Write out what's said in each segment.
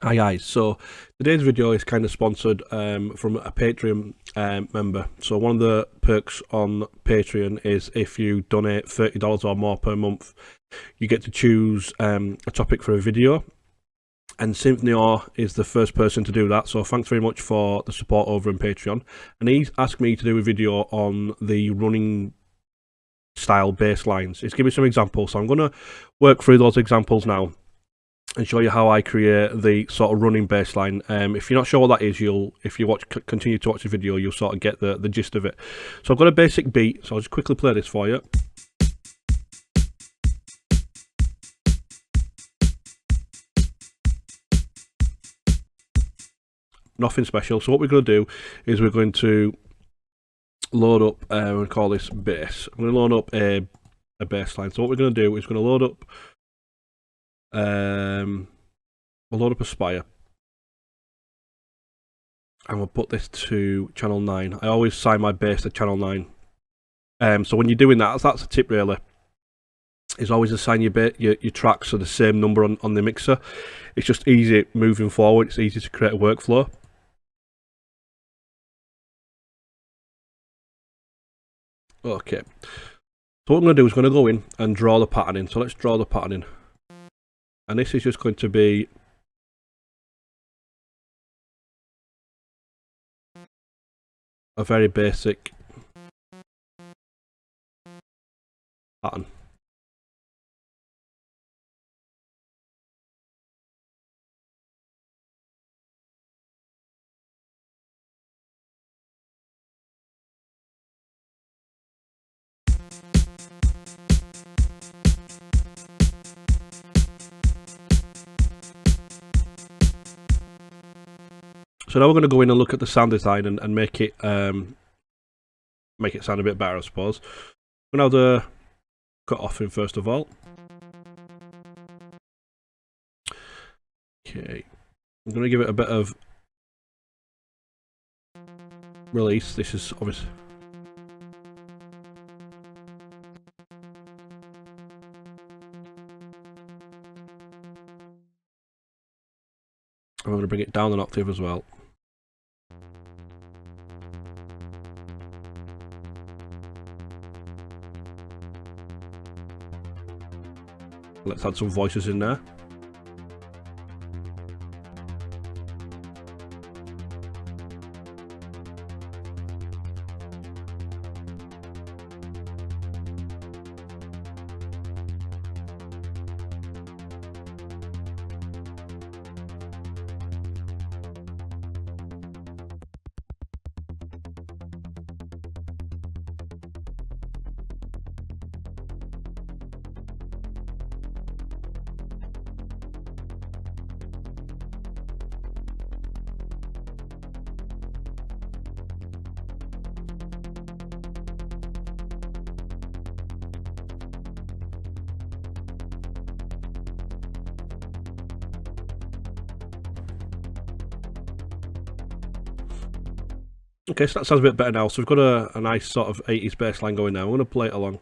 Hi guys, so today's video is kind of sponsored from a Patreon member. So one of the perks on Patreon is if you donate $30 or more per month, you get to choose a topic for a video. And Symphony is the first person to do that, so thanks very much for the support over on Patreon. And he's asked me to do a video on the running style bass lines. He's given me some examples, so I'm going to work through those examples now and show you how I create the sort of running bass line. If you're not sure what that is, if you continue to watch the video, you'll sort of get the gist of it. So I've got a basic beat, so I'll just quickly play this for you. Nothing special. So what we're going to do is we're going to load up, we'll call this bass. I'm going to load up a bass line. So what we're going to do is we're going to load up we'll load up a Spire and we'll put this to channel 9. I always assign my bass to channel 9. So when you're doing that, that's a tip really, is always assign your tracks to the same number on the mixer. It's just easy moving forward, it's easy to create a workflow. Okay, so what I'm going to do is going to go in and draw the pattern in. So let's draw the pattern in. And this is just going to be a very basic pattern. So now we're going to go in and look at the sound design and make it sound a bit better, I suppose. We're going to have the cut off in first of all. Okay, I'm going to give it a bit of release. This is obviously I'm going to bring it down an octave as well. Let's add some voices in there. Okay, so that sounds a bit better now. So we've got a nice sort of 80s bass line going now. I'm going to play it along.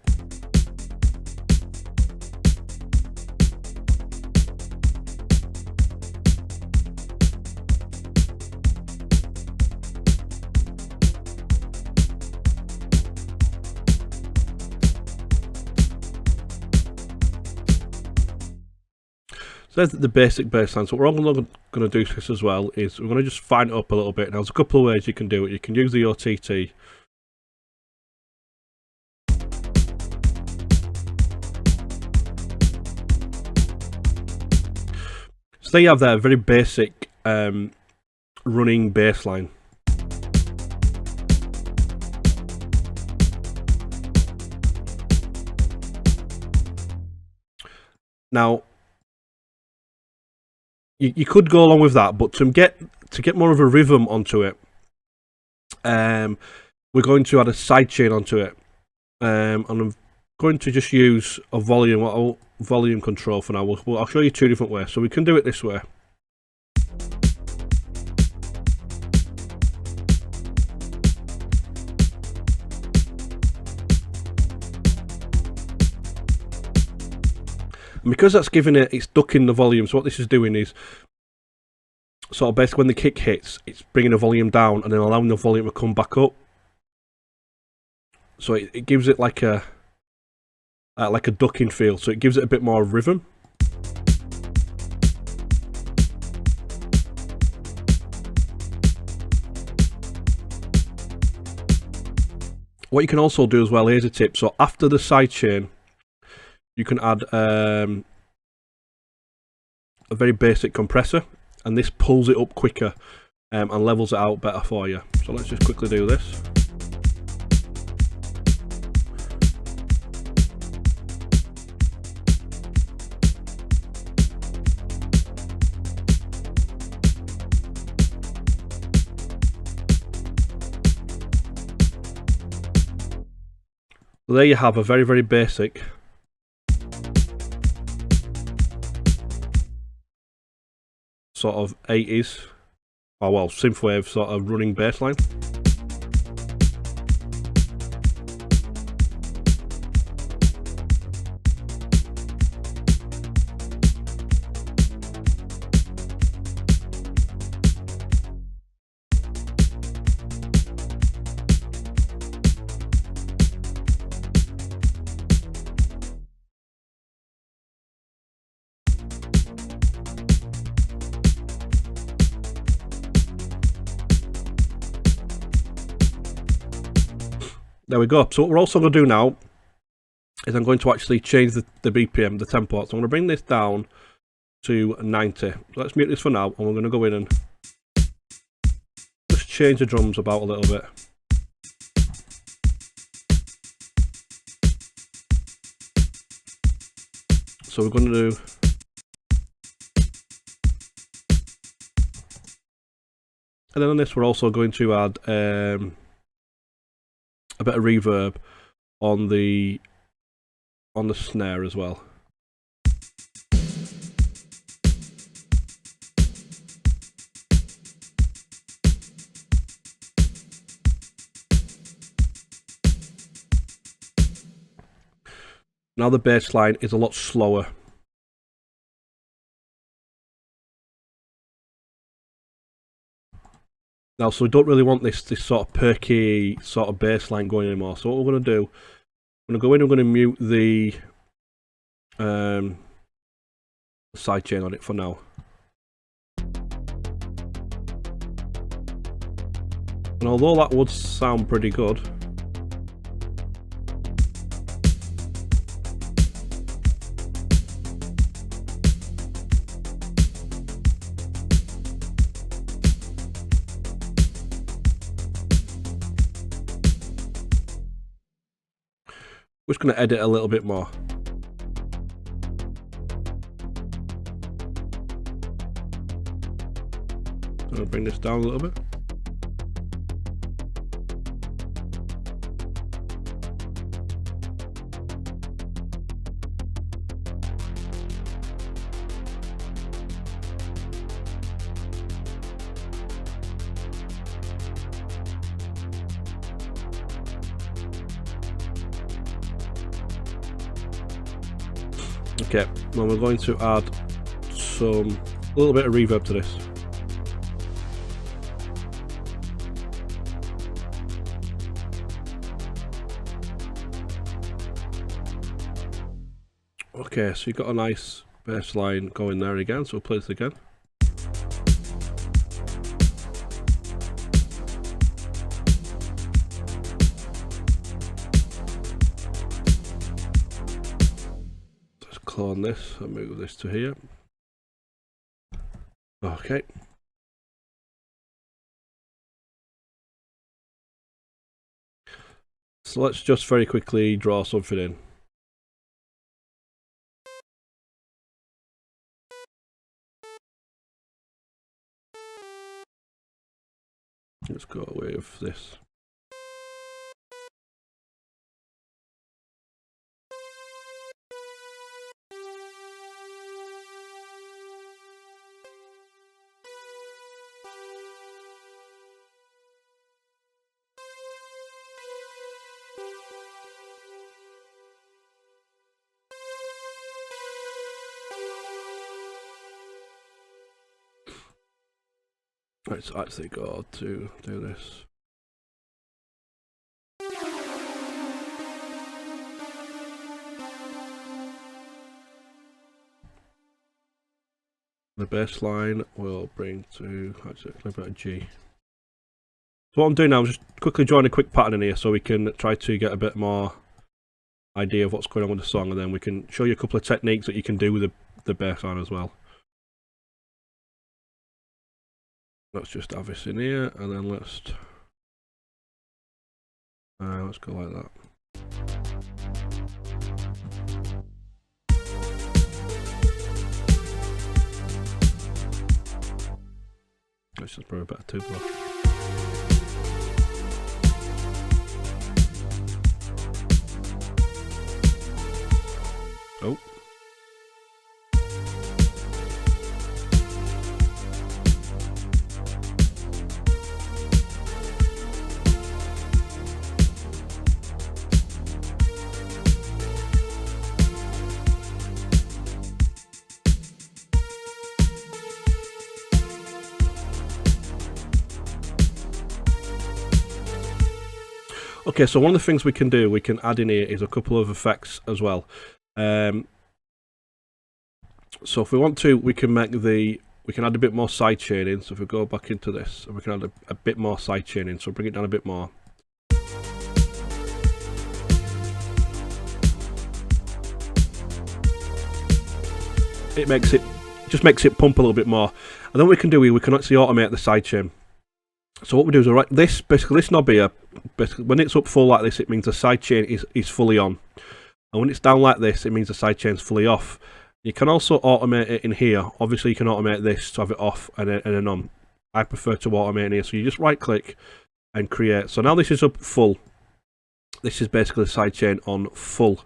So there's the basic bass line. So what we're also going to do this as well is we're going to just fine it up a little bit. Now there's a couple of ways you can do it. You can use the OTT. So there you have that very basic running bass line. Now you could go along with that, but to get more of a rhythm onto it, we're going to add a sidechain onto it, and I'm going to just use a volume control for now. I'll show you two different ways. So we can do it this way. And because that's giving it's ducking the volume, so what this is doing is sort of basically when the kick hits, it's bringing the volume down and then allowing the volume to come back up. So it gives it like a ducking feel. So it gives it a bit more rhythm. What you can also do as well, here's a tip. So after the sidechain, you can add a very basic compressor, and this pulls it up quicker and levels it out better for you. So let's just quickly do this. So there you have a very, very basic sort of 80s, or well, synthwave sort of running bass line. There we go. So what we're also going to do now is I'm going to actually change the BPM, the tempo. So I'm going to bring this down to 90. So let's mute this for now, and we're going to go in and just change the drums about a little bit. So we're going to do and then on this we're also going to add a bit of reverb on the snare as well. Now the bass line is a lot slower. Now, so we don't really want this sort of perky sort of bass line going anymore. So what we're going to do, I'm going to go in and we're going to mute the sidechain on it for now. And although that would sound pretty good, we're just going to edit a little bit more. I'm going to bring this down a little bit. Okay, well we're going to add a little bit of reverb to this. Okay, so you've got a nice bass line going there again, so we'll play this again. Clone this and move this to here. Okay. So let's just very quickly draw something in. Let's go with this. Let's actually go to do this. The bass line will bring to actually a G. So what I'm doing now is just quickly drawing a quick pattern in here so we can try to get a bit more idea of what's going on with the song, and then we can show you a couple of techniques that you can do with the bass line as well. Let's just have this in here, and then let's go like that. Let's just probably a better two block. Oh. Okay, so one of the things we can do, we can add in here is a couple of effects as well. So if we want to, we can add a bit more sidechain in. So if we go back into this, we can add a bit more sidechain in. So bring it down a bit more. It just makes it pump a little bit more. And then what we can do, we can actually automate the sidechain. So what we do is basically this knob here, basically when it's up full like this, it means the sidechain is fully on. And when it's down like this, it means the sidechain's fully off. You can also automate it in here. Obviously you can automate this to have it off and then on. I prefer to automate in here. So you just right click and create. So now this is up full. This is basically the sidechain on full.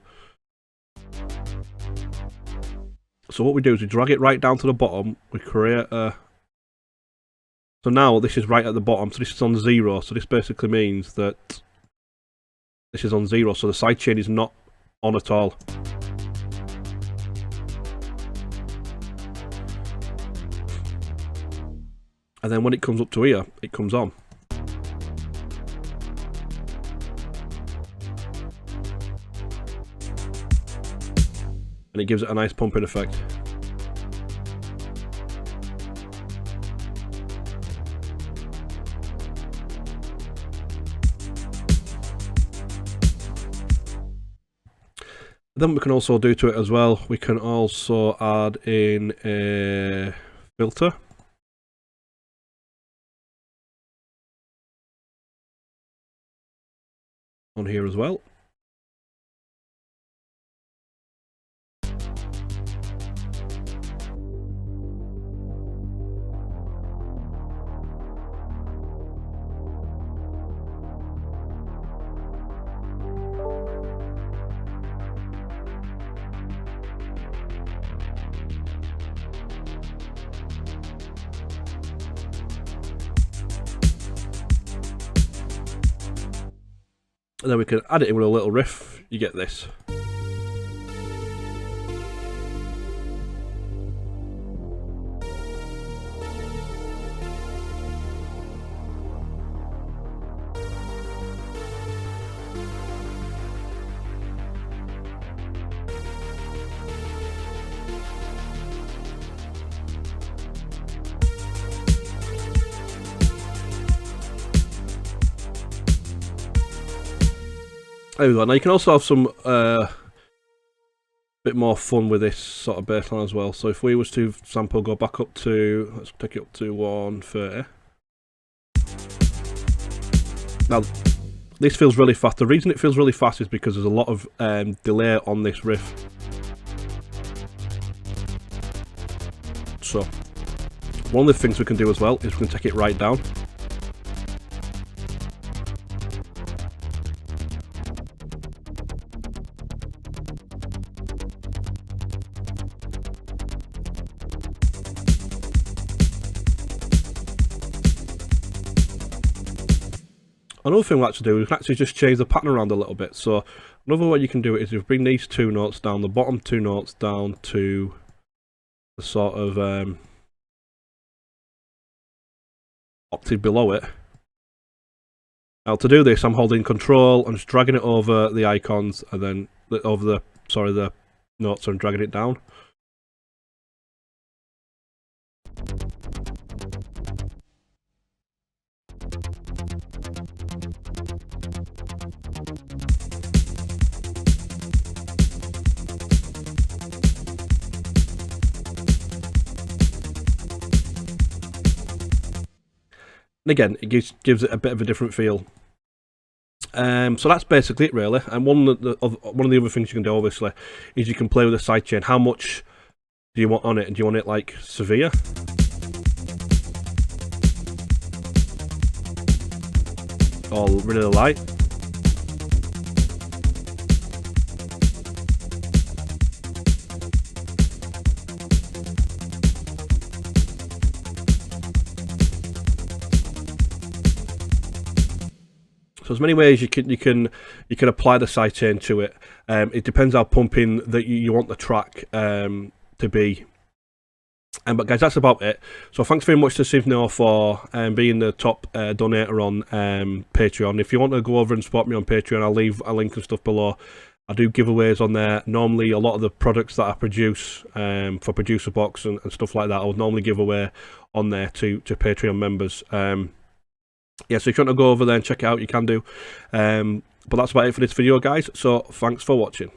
So what we do is we drag it right down to the bottom. We create a... So now this is right at the bottom, so this is on 0, so this basically means that this is on 0, so the sidechain is not on at all. And then when it comes up to here, it comes on. And it gives it a nice pumping effect. Then we can also do to it as well, we can also add in a filter. On here as well. And then we can add it in with a little riff. You get this. There we go. Now you can also have some bit more fun with this sort of bass line as well. So if we was to sample, go back up to, let's take it up to 130. Now this feels really fast. The reason it feels really fast is because there's a lot of delay on this riff. So one of the things we can do as well is we can take it right down. Another thing we like to do is we can actually just change the pattern around a little bit. So another way you can do it is you bring these two notes down, the bottom two notes down to the sort of octave below it. Now to do this, I'm holding Control, I'm just dragging it over the icons, and then over the notes, and dragging it down. And again, it gives it a bit of a different feel. So that's basically it, really. And one of the other things you can do, obviously, is you can play with the sidechain. How much do you want on it? Do you want it like severe? Or really light? So there's many ways you can apply the sidechain to it. It depends how pumping that you want the track to be. But guys, that's about it. So thanks very much to Sivno for being the top donator on Patreon. If you want to go over and support me on Patreon, I'll leave a link and stuff below. I do giveaways on there. Normally, a lot of the products that I produce for Producer Box and stuff like that, I would normally give away on there to Patreon members. Yeah, so if you want to go over there and check it out, you can do. But that's about it for this video, guys. So thanks for watching.